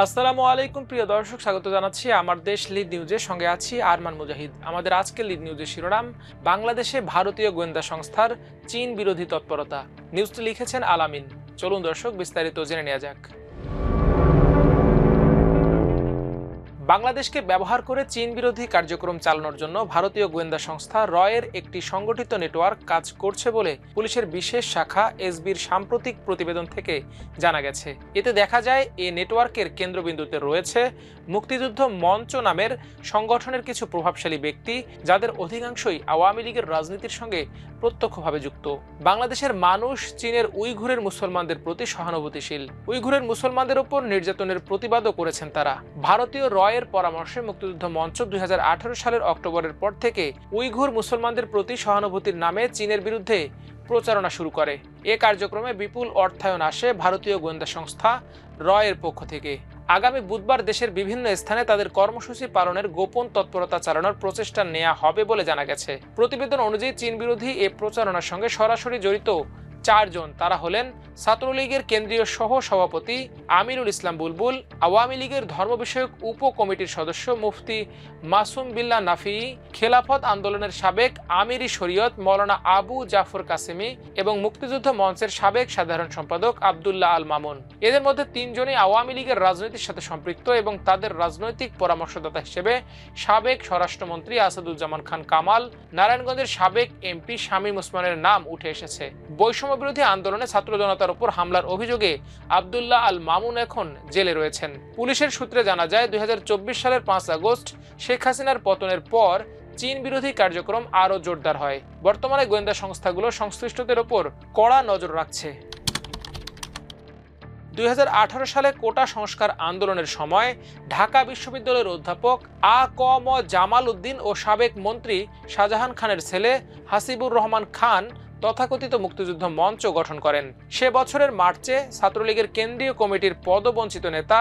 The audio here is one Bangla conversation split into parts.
আসসালামু আলাইকুম প্রিয় দর্শক, স্বাগত জানাচ্ছি আমার দেশ লিড নিউজের সঙ্গে আছি আরমান মুজাহিদ। আমাদের আজকের লিড নিউজের শিরোনাম, বাংলাদেশে ভারতীয় গোয়েন্দা সংস্থার চীন বিরোধী তৎপরতা। নিউজটি লিখেছেন আলামিন। চলুন দর্শক বিস্তারিত জেনে নেওয়া যাক। বাংলাদেশকে ব্যবহার করে চীন বিরোধী কার্যক্রম চালানোর জন্য ভারতীয় গোয়েন্দা সংস্থা রয়ের একটি সংগঠিত নেটওয়ার্ক কাজ করছে বলে পুলিশের বিশেষ শাখা এসবির সাম্প্রতিক প্রতিবেদন থেকে জানা গেছে। এতে দেখা যায় এই নেটওয়ার্কের কেন্দ্রবিন্দুতে রয়েছে মুক্তিযুদ্ধ মঞ্চ নামের সংগঠনের কিছু প্রভাবশালী ব্যক্তি, যাদের অধিকাংশই আওয়ামী লীগের রাজনীতির সঙ্গে প্রত্যক্ষভাবে যুক্ত। বাংলাদেশের মানুষ চীনের উইঘুরের মুসলমানদের প্রতি সহানুভূতিশীল। উইঘুরের মুসলমানদের উপর নির্যাতনের প্রতিবাদও করেছেন তারা। ভারতীয় রয়ের পরামর্শে মুক্তিযুদ্ধ মঞ্চ 2018 সালের অক্টোবরের পর থেকে উইঘুর মুসলমানদের প্রতি সহানুভূতির নামে চীনের বিরুদ্ধে প্রচারণা শুরু করে। এ কার্যক্রমে বিপুল অর্থায়ন আসে ভারতীয় গোয়েন্দা সংস্থা রয়ের পক্ষ থেকে। আগামী বুধবার দেশের বিভিন্ন স্থানে তাদের কর্মসূচি পালনের গোপন তৎপরতা চালানোর প্রচেষ্টা নেওয়া হবে বলে জানা গেছে। প্রতিবেদন অনুযায়ী চীন বিরোধী এ প্রচারণার সঙ্গে সরাসরি জড়িত 4 জন। তারা হলেন ছাত্রলীগের কেন্দ্রীয় সহ সভাপতি আমিরুল ইসলাম বুলবুল, আওয়ামী লীগের ধর্ম বিষয়ক উপ কমিটির সদস্য মুফতি মাসুম বিল্লাহ নাফি, খেলাফত আন্দোলনের সাবেক আমিরি শরীয়ত মৌলানা আবু জাফর কাসেমি এবং মুক্তিযুদ্ধ মঞ্চের সাবেক সাধারণ সম্পাদক আব্দুল্লাহ আল মামুন। এদের মধ্যে 3 জনই আওয়ামী লীগের রাজনীতির সাথে সম্পৃক্ত এবং তাদের রাজনৈতিক পরামর্শদাতা হিসেবে সাবেক স্বরাষ্ট্রমন্ত্রী আসাদুজ্জামান খান কামাল, নারায়ণগঞ্জের সাবেক এমপি শামীম ওসমানের নাম উঠে এসেছে। বৈষম্য বিরোধী আন্দোলনে ছাত্র জনতার উপর হামলার অভিযোগে আব্দুল্লাহ আল মামুন এখন জেলে রয়েছেন। পুলিশের সূত্রে জানা যায় 2024 সালের 5 আগস্ট শেখ হাসিনার পতনের পর চীন বিরোধী কার্যক্রম আরও জোরদার হয়। বর্তমানে গোয়েন্দা সংস্থাগুলো সংশ্লিষ্টদের উপর কড়া নজর রাখছে। 2018 সালে কোটা সংস্কার আন্দোলনের সময় ঢাকা বিশ্ববিদ্যালয়ের অধ্যাপক আ ক ম জামাল উদ্দিন ও সাবেক মন্ত্রী শাহজাহান খানের ছেলে হাসিবুর রহমান খান তথাকথিত মুক্তিযুদ্ধ মঞ্চ গঠন করেন। সে বছরের মার্চে ছাত্রলীগের কেন্দ্রীয় কমিটির পদবঞ্চিত নেতা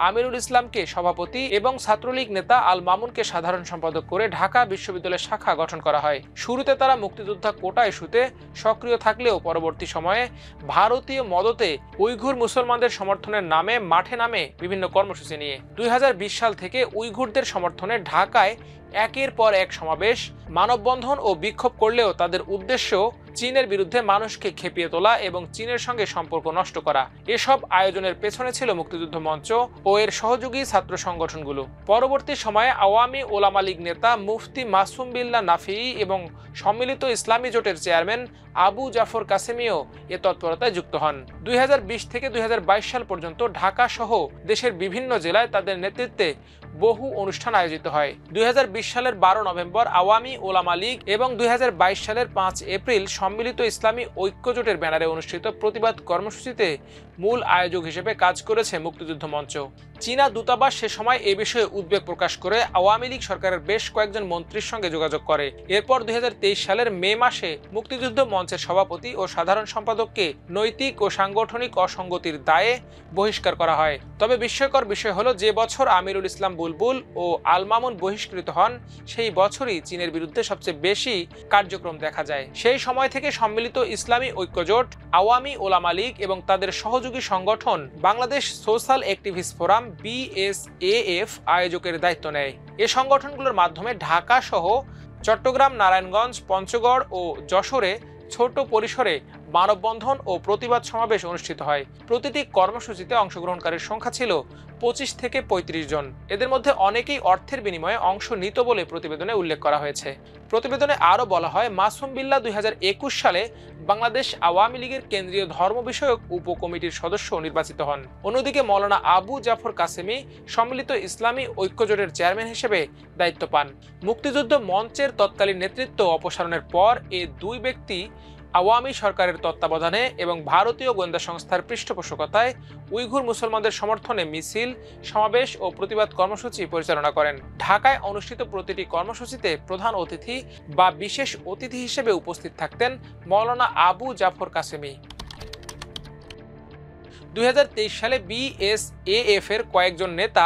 আমিরুল ইসলামকে সভাপতি এবং ছাত্রলীগ নেতা আল মামুনকে সাধারণ সম্পাদক করে ঢাকা বিশ্ববিদ্যালয়ের শাখা গঠন করা হয়। শুরুতে তারা মুক্তিযোদ্ধা কোটা ইস্যুতে সক্রিয় থাকলেও পরবর্তী সময়ে ভারতীয় মদতে উইঘুর মুসলমানদের সমর্থনের নামে মাঠে নামে বিভিন্ন কর্মসূচি নিয়ে 2020 সাল থেকে উইঘুরদের সমর্থনে ঢাকায় একের পর এক সমাবেশ, মানববন্ধন ও বিক্ষোভ করলেও তাদের উদ্দেশ্য চীনের বিরুদ্ধে মানুষকে খেপিয়ে তোলা এবং চীনের সঙ্গে সম্পর্ক নষ্ট করা। এসব আয়োজনের পেছনে ছিল মুক্তিযুদ্ধ মঞ্চ ও এর সহযোগী ছাত্র সংগঠনগুলো। পরবর্তী সময়ে আওয়ামী ওলামা লীগ নেতা মুফতি মাসুম বিল্লাহ নাফি এবং সম্মিলিত ইসলামী জোটের চেয়ারম্যান আবু জাফর কাসেমিও এ তৎপরতায় যুক্ত হন। 2020 থেকে 2022 সাল পর্যন্ত ঢাকা সহ দেশের বিভিন্ন জেলায় তাদের নেতৃত্বে বহু অনুষ্ঠান আয়োজিত হয়। 2020 সালের 12 নভেম্বর আওয়ামী ওলামা লীগ এবং 2022 সালের 5 এপ্রিল সম্মিলিত ইসলামী ঐক্যজোটের ব্যানারে অনুষ্ঠিত প্রতিবাদ কর্মসূচিতে মূল আয়োজক হিসেবে কাজ করেছে মুক্তিযুদ্ধ মঞ্চ। চীনা দূতাবাস সে সময় এ বিষয়ে উদ্বেগ প্রকাশ করে আওয়ামী লীগ সরকারের বেশ কয়েকজন মন্ত্রীর সঙ্গে যোগাযোগ করে। এরপর 2023 সালের মে মাসে মুক্তিযুদ্ধ মঞ্চের সভাপতি ও সাধারণ সম্পাদককে নৈতিক ও সাংগঠনিক অসঙ্গতির দায়ে বহিষ্কার করা হয়। তবে বিস্ময়কর বিষয় হলো, যে বছর আমিরুল ইসলাম বুলবুল ও আল মামুন বহিষ্কৃত হন সেই বছরই চীনের বিরুদ্ধে সবচেয়ে বেশি কার্যক্রম দেখা যায়। সেই সময় থেকে সম্মিলিত ইসলামী ঐক্যজোট, আওয়ামী ওলামা লীগ এবং তাদের সহযোগী সংগঠন Bangladesh social activist forum BSAF আয়োজকের দায়িত্ব নেয়। এ সংগঠনগুলোর মাধ্যমে ঢাকা সহ চট্টগ্রাম, নারায়ণগঞ্জ, পঞ্চগড় ও যশোরে ছোট পরিসরে মানববন্ধন ও প্রতিবাদ সমাবেশ অনুষ্ঠিত হয়। প্রতিটি কর্মসূচিতে অংশগ্রহণকারীর সংখ্যা ছিল 25 থেকে 35 জন। এদের মধ্যে অনেকেই অর্থের বিনিময়ে অংশ নিত বলে প্রতিবেদনে উল্লেখ করা হয়েছে। প্রতিবেদনে আরও বলা হয়, মাসুম বিল্লাহ 2021 সালে বাংলাদেশ আওয়ামী লীগের কেন্দ্রীয় ধর্ম বিষয়ক উপকমিটির সদস্য নির্বাচিত হন। অন্যদিকে মৌলানা আবু জাফর কাসেমি সম্মিলিত ইসলামী ঐক্যজোটের চেয়ারম্যান হিসেবে দায়িত্ব পান। মুক্তিযুদ্ধ মঞ্চের তৎকালীন নেতৃত্ব অপসারণের পর এ দুই ব্যক্তি আওয়ামী সরকারের তত্ত্বাবধানে এবং ভারতীয় গোয়েন্দা সংস্থার পৃষ্ঠপোষকতায় উইঘুর মুসলমানদের সমর্থনে মিছিল, সমাবেশ ও প্রতিবাদ কর্মসূচি পরিচালনা করেন। ঢাকায় অনুষ্ঠিত প্রতিটি কর্মসূচিতে প্রধান অতিথি বা বিশেষ অতিথি হিসেবে উপস্থিত থাকতেন মৌলানা আবু জাফর কাসেমি। 2023 সালে BSAF এর কয়েকজন নেতা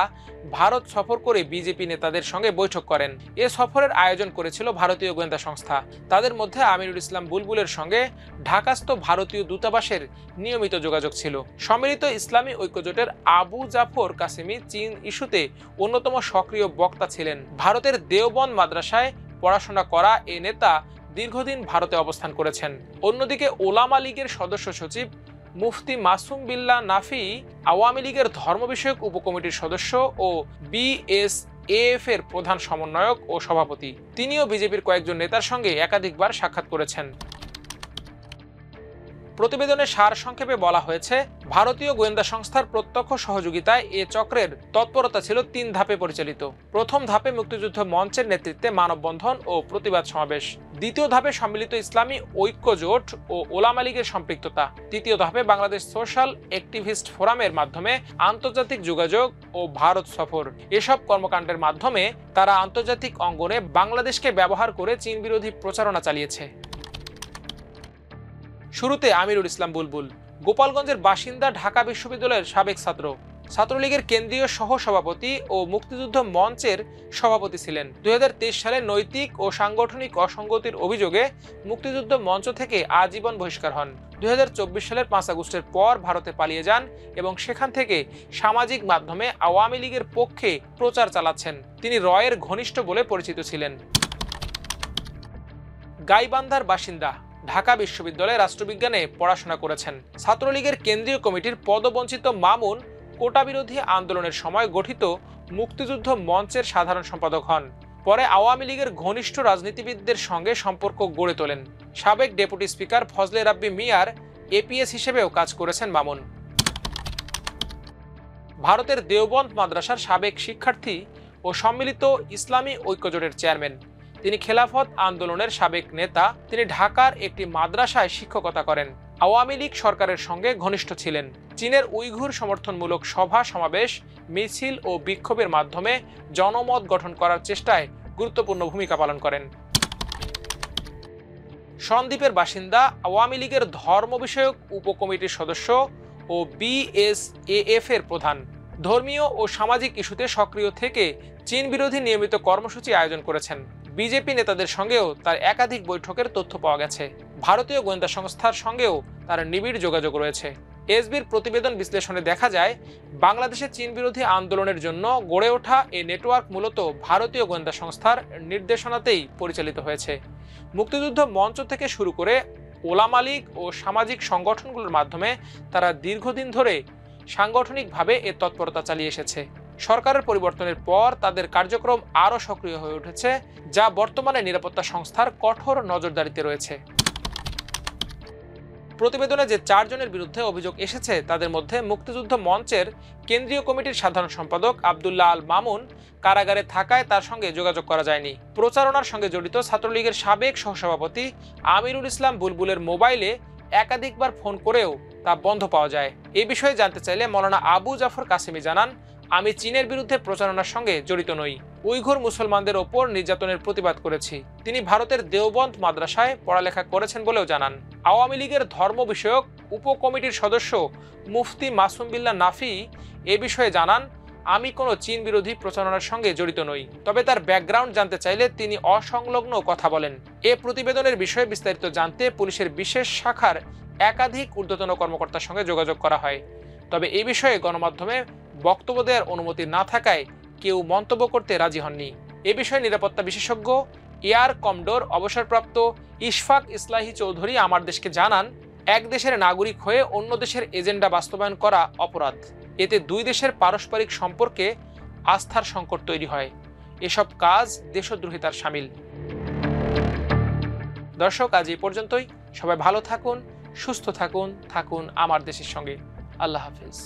ভারত সফর করে বিজেপি নেতাদের সঙ্গে বৈঠক করেন। এ সফরের আয়োজন করেছিল ভারতীয় গোয়েন্দা সংস্থা। তাদের মধ্যে আমিনুল ইসলাম বুলবুলের সঙ্গে ঢাকাস্থ ভারতীয় দূতাবাসের নিয়মিত যোগাযোগ ছিল। সম্মিলিত ইসলামী ঐক্যজোটের আবু জাফর কাসেমি চীন ইস্যুতে অন্যতম সক্রিয় বক্তা ছিলেন। ভারতের দেওবন্দ মাদ্রাসায় পড়াশোনা করা এ নেতা দীর্ঘদিন ভারতে অবস্থান করেছেন। অন্যদিকে ওলামা লীগের সদস্য সচিব মুফতি মাসুম বিল্লাহ নাফি আওয়ামী লীগের ধর্ম বিষয়ক উপকমিটির সদস্য ও বিএসএফ এর প্রধান সমন্বয়ক ও সভাপতি। তিনিও বিজেপির কয়েকজন নেতার সঙ্গে একাধিকবার সাক্ষাৎ করেছেন। প্রতিবেদনে সারসংক্ষেপে বলা হয়েছে, ভারতীয় গোয়েন্দা সংস্থার প্রত্যক্ষ সহযোগিতায় এ চক্রের তৎপরতা ছিল ৩ ধাপে পরিচালিত। প্রথম ধাপে মুক্তিযুদ্ধ মঞ্চের নেতৃত্বে মানববন্ধন ও প্রতিবাদ সমাবেশ। দ্বিতীয় ধাপে সম্মিলিত ইসলামী ঐক্যজোট ও ওলামা লীগের সম্পৃক্ততা। তৃতীয় ধাপে বাংলাদেশ সোশ্যাল অ্যাক্টিভিস্ট ফোরামের মাধ্যমে আন্তর্জাতিক যোগাযোগ ও ভারত সফর। এসব কর্মকাণ্ডের মাধ্যমে তারা আন্তর্জাতিক অঙ্গনে বাংলাদেশকে ব্যবহার করে চীন বিরোধী প্রচারণা চালিয়েছে। শুরুতে আমিনুল ইসলাম বুলবুল গোপালগঞ্জের বাসিন্দা, ঢাকা বিশ্ববিদ্যালয়ের সাবেক ছাত্র, ছাত্রলীগের কেন্দ্রীয় সহ সভাপতি ও মুক্তিযুদ্ধ মঞ্চের সভাপতি ছিলেন। 2023 সালে নৈতিক ও সাংগঠনিক অসঙ্গতির অভিযোগে মুক্তিযুদ্ধ মঞ্চ থেকে আজীবন বহিষ্কার হন। 2024 সালের 5 আগস্টের পর ভারতে পালিয়ে যান এবং সেখান থেকে সামাজিক মাধ্যমে আওয়ামী লীগের পক্ষে প্রচার চালাচ্ছেন। তিনি রয়ের ঘনিষ্ঠ বলে পরিচিত ছিলেন। গাইবান্ধার বাসিন্দা, ঢাকা বিশ্ববিদ্যালয়ে রাষ্ট্রবিজ্ঞানে পড়াশোনা করেছেন। ছাত্রলীগের কেন্দ্রীয় কমিটির পদবঞ্চিত মামুন কোটা বিরোধী আন্দোলনের সময় গঠিত মুক্তিযুদ্ধ মঞ্চের সাধারণ সম্পাদক হন। পরে আওয়ামী লীগের ঘনিষ্ঠ রাজনীতিবিদদের সঙ্গে সম্পর্ক গড়ে তোলেন। সাবেক ডেপুটি স্পিকার ফজলে রাব্বি মিয়ার এপিএস হিসেবেও কাজ করেছেন মামুন। ভারতের দেওবন্দ মাদ্রাসার সাবেক শিক্ষার্থী ও সম্মিলিত ইসলামী ঐক্যজোটের চেয়ারম্যান। তিনি খেলাফত আন্দোলনের সাবেক নেতা। তিনি ঢাকার একটি মাদ্রাসায় শিক্ষকতা করেন। আওয়ামী লীগ সরকারের সঙ্গে ঘনিষ্ঠ ছিলেন। চীনের উইঘুর সমর্থনমূলক সভা সমাবেশ, মিছিল ও বিক্ষোভের মাধ্যমে জনমত গঠন করার চেষ্টায় গুরুত্বপূর্ণ ভূমিকা পালন করেন। সন্দ্বীপের বাসিন্দা, আওয়ামী লীগের ধর্ম বিষয়ক উপকমিটির সদস্য ও বিএসএফ এর প্রধান। ধর্মীয় ও সামাজিক ইস্যুতে সক্রিয় থেকে চীন বিরোধী নিয়মিত কর্মসূচি আয়োজন করেছেন। বিজেপি নেতাদের সঙ্গেও তার একাধিক বৈঠকের তথ্য পাওয়া গেছে। ভারতীয় গোয়েন্দা সংস্থার সঙ্গেও তার নিবিড় যোগাযোগ রয়েছে। এসবির প্রতিবেদন বিশ্লেষণে দেখা যায়, বাংলাদেশে চীন বিরোধী আন্দোলনের জন্য গড়ে ওঠা এই নেটওয়ার্ক মূলত ভারতীয় গোয়েন্দা সংস্থার নির্দেশনাতেই পরিচালিত হয়েছে। মুক্তিযুদ্ধ মঞ্চ থেকে শুরু করে ওলামা লীগ ও সামাজিক সংগঠনগুলোর মাধ্যমে তারা দীর্ঘদিন ধরে সাংগঠনিকভাবে এ তৎপরতা চালিয়ে এসেছে। সরকারের পরিবর্তনের পর তাদের কার্যক্রম আরও সক্রিয় হয়ে উঠেছে, যা বর্তমানে নিরাপত্তা সংস্থার কঠোর নজরদারিতে রয়েছে। প্রতিবেদনে যে 4 জনের বিরুদ্ধে অভিযোগ এসেছে তাদের মধ্যে মুক্তিযুদ্ধ মঞ্চের কেন্দ্রীয় কমিটির সাধারণ সম্পাদক আব্দুল্লাহ আল মামুন কারাগারে থাকায় তার সঙ্গে যোগাযোগ করা যায়নি। প্রচারণার সঙ্গে জড়িত ছাত্রলীগের সাবেক সহসভাপতি আমিনুল ইসলাম বুলবুলের মোবাইলে একাধিকবার ফোন করেও তা বন্ধ পাওয়া যায়। এই বিষয়ে জানতে চাইলে মৌলানা আবু জাফর কাসেমি জানান, আমি চীনের বিরুদ্ধে প্রচারণার সঙ্গে জড়িত নই। উইঘুর মুসলমানদের ওপর নির্যাতনের প্রতিবাদ করেছি। তিনি ভারতের দেওবন্দ মাদ্রাসায় পড়ালেখা করেছেন বলেও জানান। আওয়ামী লীগের ধর্ম বিষয়ক উপকমিটির সদস্য মুফতি মাসুম বিল্লাহ নাফি এ বিষয়ে জানান, আমি কোনো চীন বিরোধী প্রচারণার সঙ্গে জড়িত নই। তবে তার ব্যাকগ্রাউন্ড জানতে চাইলে তিনি অসংলগ্ন কথা বলেন। এ প্রতিবেদনের বিষয়ে বিস্তারিত জানতে পুলিশের বিশেষ শাখার একাধিক ঊর্ধ্বতন কর্মকর্তার সঙ্গে যোগাযোগ করা হয়। তবে এই বিষয়ে গণমাধ্যমে বক্তব্য দেওয়ার অনুমতি না থাকায় কেউ মন্তব্য করতে রাজি হননি। এ বিষয়ে নিরাপত্তা বিশেষজ্ঞ এয়ার কমডোর অবসরপ্রাপ্ত ইশফাক ইসলাহি চৌধুরী আমার দেশকে জানান, এক দেশের নাগরিক হয়ে অন্য দেশের এজেন্ডা বাস্তবায়ন করা অপরাধ। এতে 2 দেশের পারস্পরিক সম্পর্কে আস্থার সংকট তৈরি হয়। এসব কাজ দেশদ্রোহিতার শামিল। দর্শক, আজ এই পর্যন্তই। সবাই ভালো থাকুন, সুস্থ থাকুন, থাকুন আমার দেশের সঙ্গে। আল্লাহ হাফেজ।